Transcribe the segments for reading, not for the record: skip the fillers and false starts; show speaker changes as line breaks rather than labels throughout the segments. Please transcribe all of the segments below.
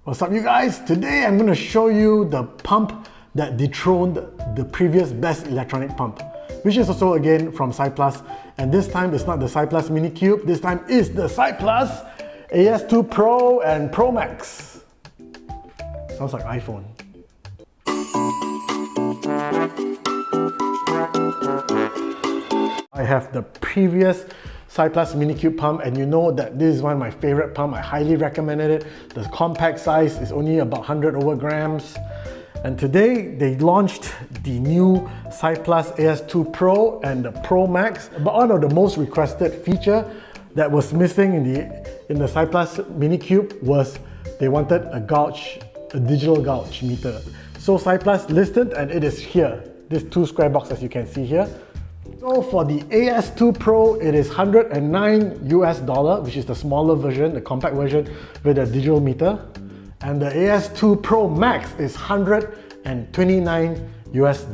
What's up, you guys? Today I'm going to show you the pump that dethroned the previous best electronic pump, which is also again from Cycplus, and this time it's not the Cycplus Mini Cube, this time is the Cycplus AS2 Pro and Pro Max. Sounds like iPhone. I have the previous Cycplus Mini Cube pump, and you know that this is one of my favorite pump. I highly recommended it. The compact size is only about 100 over grams. And today they launched the new Cycplus AS2 Pro and the Pro Max. But one of the most requested feature that was missing in the Cycplus Mini Cube was they wanted a digital gauge meter. So Cycplus listed, and it is here. This two square box, as you can see here. So for the AS2 Pro, it is $109 US, which is the smaller version, the compact version with a digital meter. And the AS2 Pro Max is $129 US.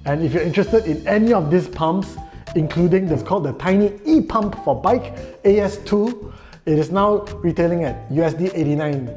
And if you're interested in any of these pumps, including this called the Tiny E pump for bike AS2, it is now retailing at USD 89.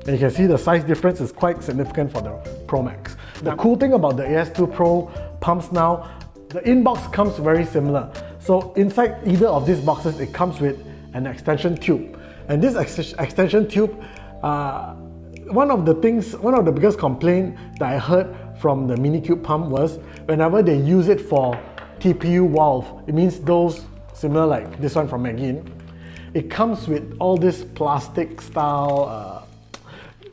And you can see the size difference is quite significant for the Pro Max. The cool thing about the AS2 Pro pumps now, the inbox comes very similar. So inside either of these boxes, it comes with an extension tube. And this extension tube, one of the biggest complaints that I heard from the Mini Cube pump was whenever they use it for TPU valve, it means those similar like this one from Melvin, it comes with all this plastic style,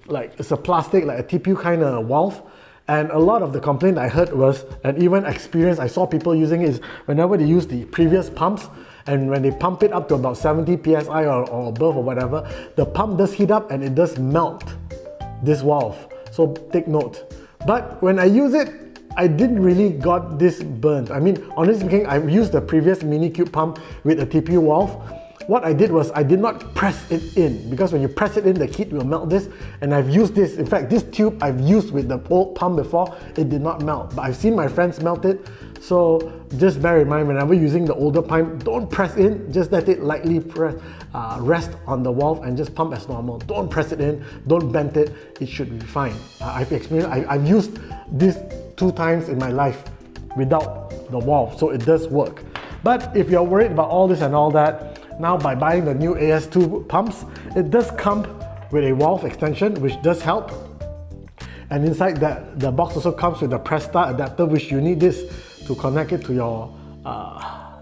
like it's a plastic, like a TPU kind of valve. And a lot of the complaint I heard was, and even experience I saw people using, is whenever they use the previous pumps, and when they pump it up to about 70 psi or above or whatever, the pump does heat up and it does melt this valve. So take note. But when I use it, I didn't really got this burnt. I mean, honestly speaking, I've used the previous Mini Cube pump with a TPU valve. What I did was I did not press it in, because when you press it in, the heat will melt this. And I've used this, in fact, this tube I've used with the old pump before, it did not melt. But I've seen my friends melt it. So just bear in mind, whenever using the older pump, don't press in, just let it lightly rest on the valve and just pump as normal. Don't press it in, don't bend it, it should be fine. I've used this 2 times in my life without the valve, so it does work. But if you're worried about all this and all that, now by buying the new AS2 pumps, it does come with a valve extension, which does help. And inside that, the box also comes with a Presta adapter, which you need this to connect it to your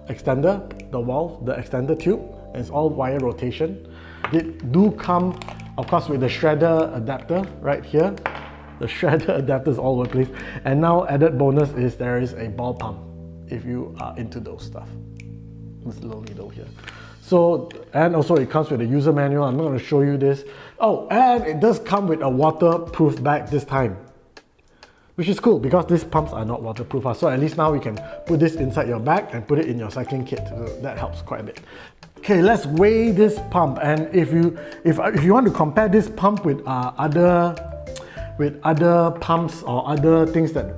extender, the valve, the extender tube. And it's all wire rotation. It do come, of course, with the shredder adapter right here. The shredder adapter is all over the place. And now added bonus is there is a ball pump, if you are into those stuff. This little needle here. So, and also it comes with a user manual. I'm not going to show you this. Oh, and it does come with a waterproof bag this time, which is cool because these pumps are not waterproof. So at least now you can put this inside your bag and put it in your cycling kit. So that helps quite a bit. Okay, let's weigh this pump. And if you want to compare this pump with other pumps or other things that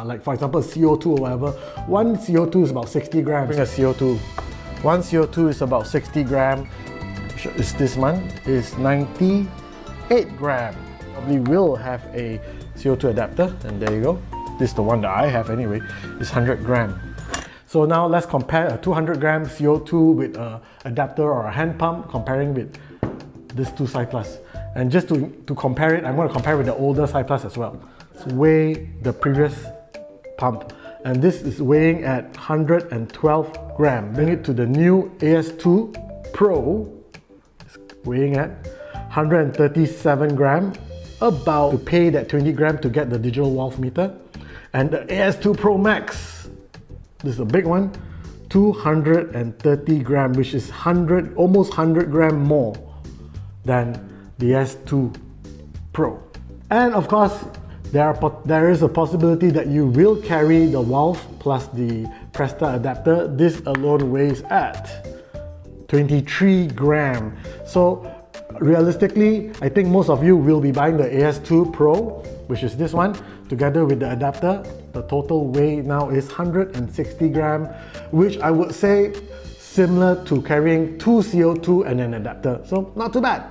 like for example CO2 or whatever, one CO2 is about 60 grams. Bring a CO2. One CO2 is about 60 grams. This one is 98 grams. Probably will have a CO2 adapter, and there you go. This is the one that I have anyway. It's 100 grams. So now let's compare a 200 gram CO2 with an adapter or a hand pump, comparing with these two Cycplus. And just to compare it, I'm going to compare with the older Cycplus as well. Let's weigh the previous pump. And this is weighing at 112 grams. Bring it to the new AS2 Pro. It's weighing at 137 grams. About to pay that 20 grams to get the digital valve meter. And the AS2 Pro Max, this is a big one, 230 grams, which is almost 100 grams more than the AS2 Pro. And of course, there is a possibility that you will carry the valve plus the Presta adapter. This alone weighs at 23 grams. So realistically, I think most of you will be buying the AS2 Pro, which is this one, together with the adapter. The total weight now is 160 grams, which I would say similar to carrying 2 CO2 and an adapter. So not too bad.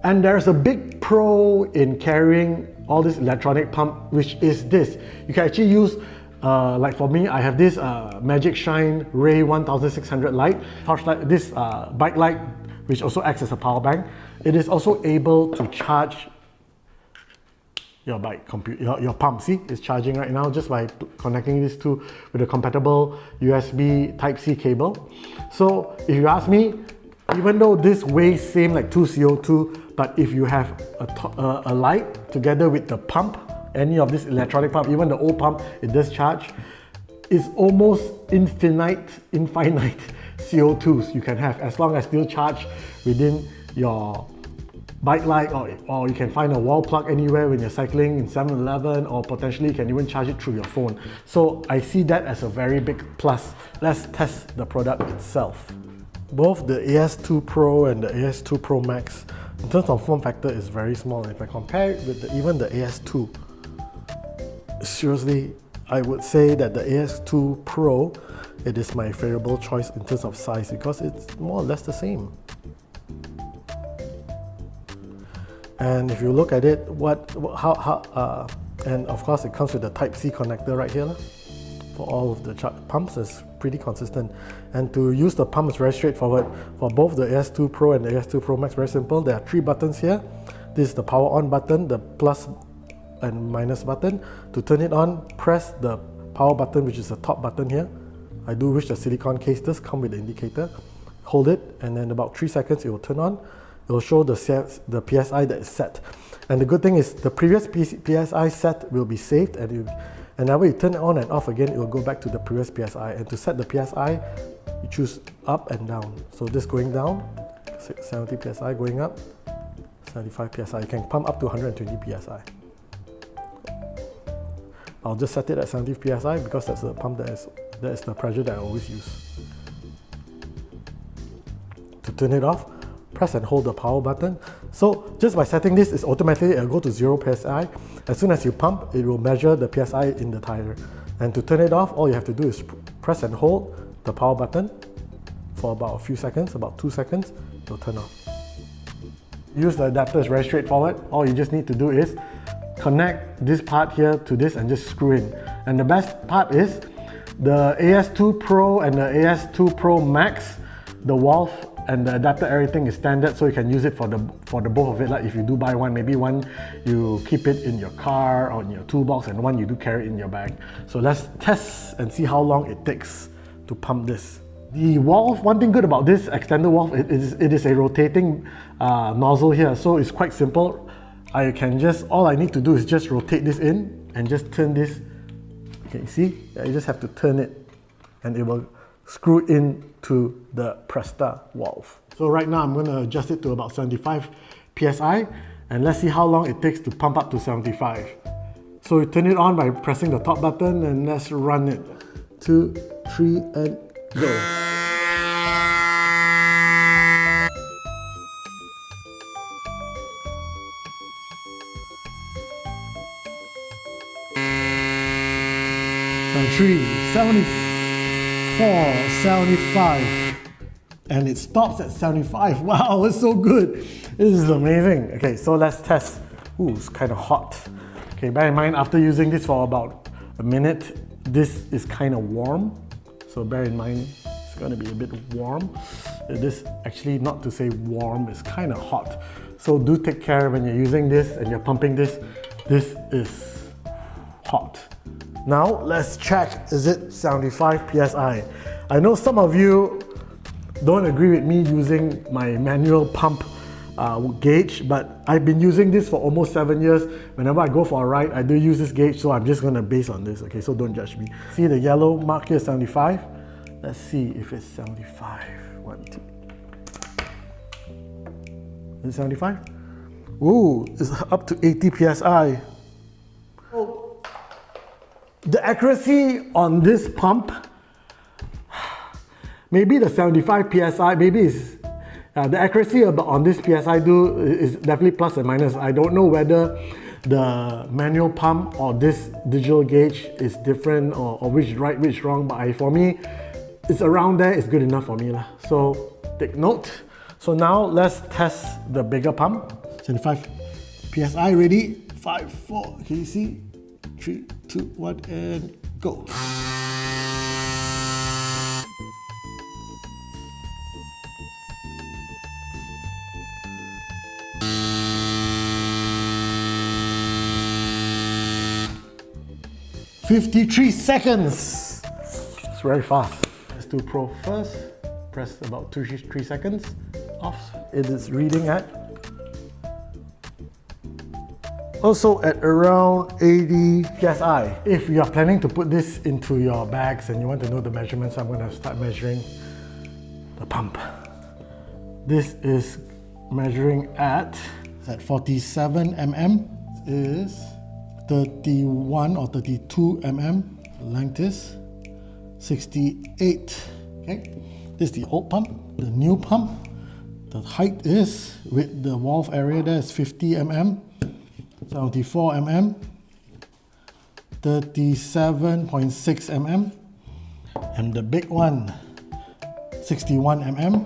And there's a big pro in carrying all this electronic pump, which is this. You can actually use, like for me, I have this Magic Shine Ray 1600 light, torchlight, this bike light, which also acts as a power bank. It is also able to charge your bike, your pump. See, it's charging right now just by connecting these two with a compatible USB Type-C cable. So if you ask me, even though this weighs same like 2 CO2, but if you have a light together with the pump, any of this electronic pump, even the old pump, it does charge. It's almost infinite CO2s you can have, as long as still charge within your bike light, or you can find a wall plug anywhere when you're cycling in 7-Eleven, or potentially you can even charge it through your phone. So I see that as a very big plus. Let's test the product itself. Both the AS2 Pro and the AS2 Pro Max, in terms of form factor, is very small. If I compare it with even the AS2, seriously, I would say that the AS2 Pro, it is my favorable choice in terms of size, because it's more or less the same. And if you look at it, and of course it comes with the Type-C connector right here. For all of the pumps, it's pretty consistent. And to use the pump is very straightforward. For both the AS2 Pro and the AS2 Pro Max, very simple. There are 3 buttons here. This is the power on button, the plus and minus button. To turn it on, press the power button, which is the top button here. I do wish the silicone case does come with the indicator. Hold it, and then about 3 seconds it will turn on. It will show the PSI that is set. And the good thing is the previous PSI set will be saved, and whenever you turn it on and off again, it will go back to the previous PSI. And to set the PSI, you choose up and down. So this going down, 70 PSI, going up, 75 PSI. You can pump up to 120 PSI. I'll just set it at 70 PSI because that's the pump that is the pressure that I always use. To turn it off, press and hold the power button. So just by setting this, it's automatically it'll go to 0 PSI. As soon as you pump, it will measure the PSI in the tire. And to turn it off, all you have to do is press and hold the power button for about a few seconds, about 2 seconds, it'll turn off. Use the adapter is very straightforward. All you just need to do is connect this part here to this and just screw in. And the best part is the AS2 Pro and the AS2 Pro Max, the valve and the adapter, everything is standard, so you can use it for the both of it. Like if you do buy one, maybe one you keep it in your car or in your toolbox, and one you do carry it in your bag. So let's test and see how long it takes to pump this. The valve, one thing good about this extender valve, it is a rotating nozzle here, so it's quite simple. All I need to do is just rotate this in and just turn this. Okay, see? You just have to turn it and it will screw in to the Presta valve. So right now I'm going to adjust it to about 75 PSI, and let's see how long it takes to pump up to 75. So you turn it on by pressing the top button, and let's run it. 2, 3, and go. And 3, 74, 75, and it stops at 75. Wow, it's so good. This is amazing. Okay, so let's test. Ooh, it's kind of hot. Okay, bear in mind, after using this for about a minute, this is kind of warm. So bear in mind, it's going to be a bit warm. It is actually, not to say warm, it's kind of hot. So do take care when you're using this and you're pumping this. This is hot. Now let's check, is it 75 PSI? I know some of you don't agree with me using my manual pump gauge, but I've been using this for almost 7 years. Whenever I go for a ride, I do use this gauge, so I'm just gonna base on this, okay? So don't judge me. See the yellow mark here, 75? Let's see if it's 75. 1, 2. Is it 75? Ooh, it's up to 80 PSI. The accuracy on this pump, maybe the 75 PSI, maybe is the accuracy on this PSI is definitely plus and minus. I don't know whether the manual pump or this digital gauge is different, or which right, which wrong, but for me, it's around there, it's good enough for me. So take note. So now let's test the bigger pump, 75 PSI ready, 5, 4, can you see? 3, 2, 1, and go. "53 seconds. It's very fast. AS2 Pro first. Press about 3 seconds. Off. It is reading at. Also at around 80 PSI. If you are planning to put this into your bags and you want to know the measurements, I'm going to start measuring the pump. This is measuring at 47 mm. Is 31 or 32 mm. The length is 68. Okay, this is the old pump. The new pump, the height is, with the valve area there, is 50 mm, 74 mm, 37.6 mm, and the big one, 61 mm.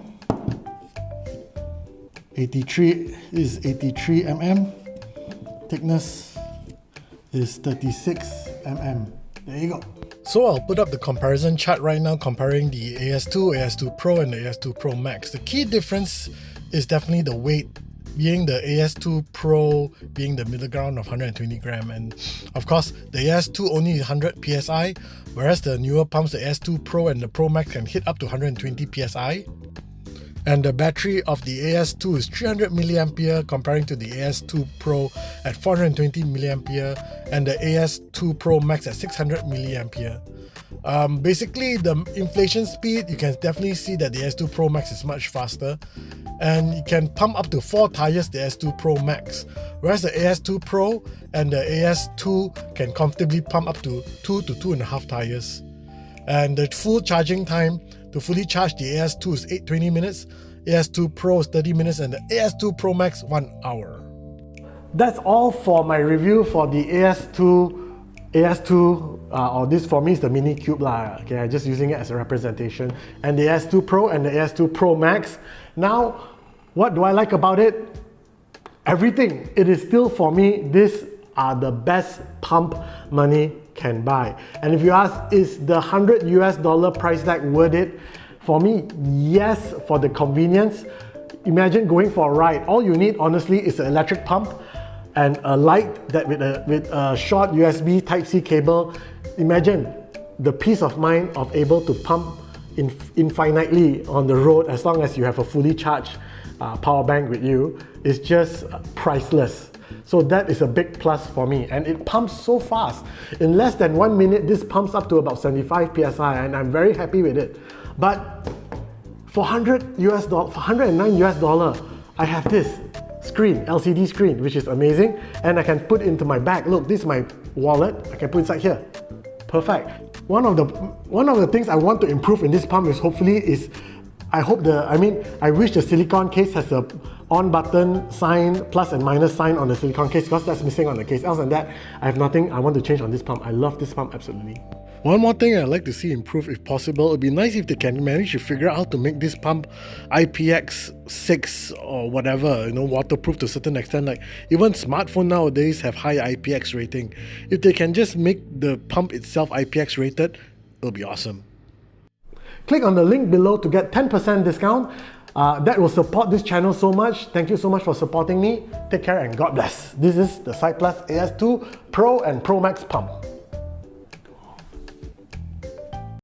83 is 83 mm. Thickness is 36 mm. There you go. So I'll put up the comparison chart right now comparing the AS2, AS2 Pro and the AS2 Pro Max. The key difference is definitely the weight, being the AS2 Pro being the middle ground of 120 gram, and of course the AS2 only 100 PSI, whereas the newer pumps, the AS2 Pro and the Pro Max, can hit up to 120 PSI. And the battery of the AS2 is 300 mAh comparing to the AS2 Pro at 420 mAh and the AS2 Pro Max at 600 mAh. Basically, the inflation speed, you can definitely see that the AS2 Pro Max is much faster, and you can pump up to 4 tires the AS2 Pro Max, whereas the AS2 Pro and the AS2 can comfortably pump up to 2 to 2.5 tires. And the full charging time to fully charge the AS2 is 20 minutes, AS2 Pro is 30 minutes, and the AS2 Pro Max 1 hour. That's all for my review for the AS2, or this for me is the mini cube lah. Okay, I'm just using it as a representation, and the AS2 Pro and the AS2 Pro Max. Now, what do I like about it? Everything. It is still, for me, these are the best pump money can buy. And if you ask, is the $100 price tag worth it? For me, yes, for the convenience. Imagine going for a ride. All you need, honestly, is an electric pump and a light that with a short USB Type-C cable. Imagine the peace of mind of able to pump infinitely on the road as long as you have a fully charged power bank with you. Is just priceless. So that is a big plus for me, and it pumps so fast. In less than 1 minute, this pumps up to about 75 PSI, and I'm very happy with it. But for $109, I have this screen, LCD screen, which is amazing, and I can put into my bag. Look, this is my wallet. I can put inside here. Perfect. One of the things I want to improve in this pump is I wish the silicone case has a on button sign, plus and minus sign on the silicone case, because that's missing on the case. Else than that, I have nothing I want to change on this pump. I love this pump absolutely. One more thing I'd like to see improve if possible. It'd be nice if they can manage to figure out how to make this pump IPX6 or whatever, waterproof to a certain extent. Like even smartphones nowadays have high IPX rating. If they can just make the pump itself IPX rated, it'll be awesome. Click on the link below to get 10% discount. That will support this channel so much. Thank you so much for supporting me. Take care and God bless. This is the Cycplus AS2 Pro and Pro Max pump.